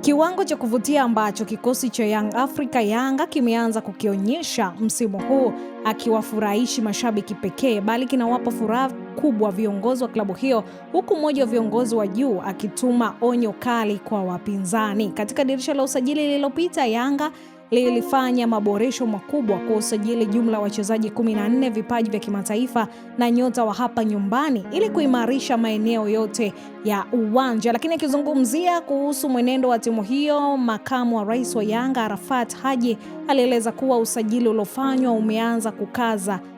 Kiwango cha kuvutia ambacho kikosi cha Young Africa Yanga kimeanza kukionyesha msimu huu akiwafurahishi mashabiki pekee, bali kinawapa furaha kubwa viongozi wa klabu hiyo, huku mmoja wa viongozi wa juu akituma onyo kali kwa wapinzani. Katika dirisha la usajili lililopita, Yanga lilifanya maboresho makubwa kwa usajili jumla wachezaji 14, vipaji vya kimataifa na nyota wa hapa nyumbani ili kuimarisha maeneo yote ya uwanja. Lakini akizungumzia kuhusu mwenendo wa timu hiyo, makamu wa rais wa Yanga Arafat Haji alieleza kuwa usajili uliofanywa umeanza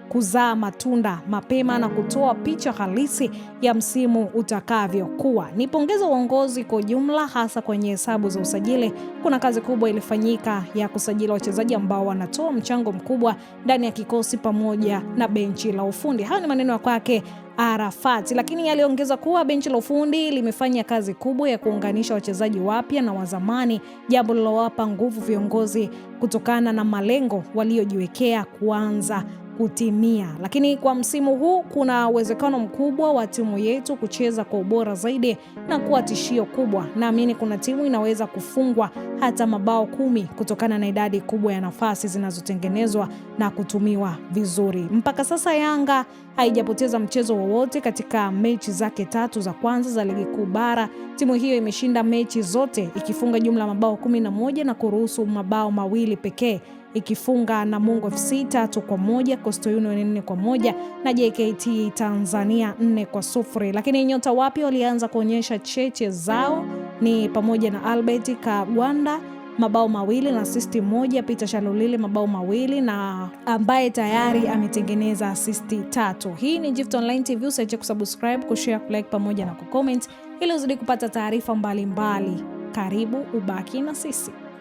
kuzaa matunda mapema na kutoa picha halisi ya msimu utakavyokuwa. Nipongeza uongozi kwa jumla, hasa kwenye hesabu za usajili. Kuna kazi kubwa ilifanyika ya kusajili wachezaji ambao wanatoa mchango mkubwa ndani ya kikosi pamoja na benchi la ufundi. Hayo ni maneno ya kwake Arafat, lakini aliongeza kuwa benchi la ufundi limefanya kazi kubwa ya kuunganisha wachezaji wapya na wazamani, jambo lilowapa nguvu viongozi kutokana na malengo waliojiwekea kuanza kutimia. Lakini kwa msimu huu kuna uwezekano mkubwa wa timu yetu kucheza kwa ubora zaidi na kuwa tishio kubwa. Naamini kuna timu inaweza kufungwa hata mabao 10 kutokana na idadi kubwa ya nafasi zinazotengenezwa na kutumiwa vizuri. Mpaka sasa Yanga haijapoteza mchezo wowote katika mechi zake 3 za kwanza za ligi kuu bara. Timu hiyo imeshinda mechi zote ikifunga jumla mabao 11 na kuruhusu mabao 2 pekee, ikifunga Namungo FC 3-1, Coastal Union 4-1 na JKT Tanzania 4-0. Lakini nyota wapya walianza kuonyesha cheche zao ni pamoja na Albert Kagwanda mabao 2 na assist 1, Peter Shalulile mabao 2 na ambaye tayari ametengeneza assist 3. Hii ni Gift Online TV, usiache kusubscribe, kushare, kulike pamoja na kucomment ili uzidi kupata taarifa mbalimbali. Karibu ubaki na sisi.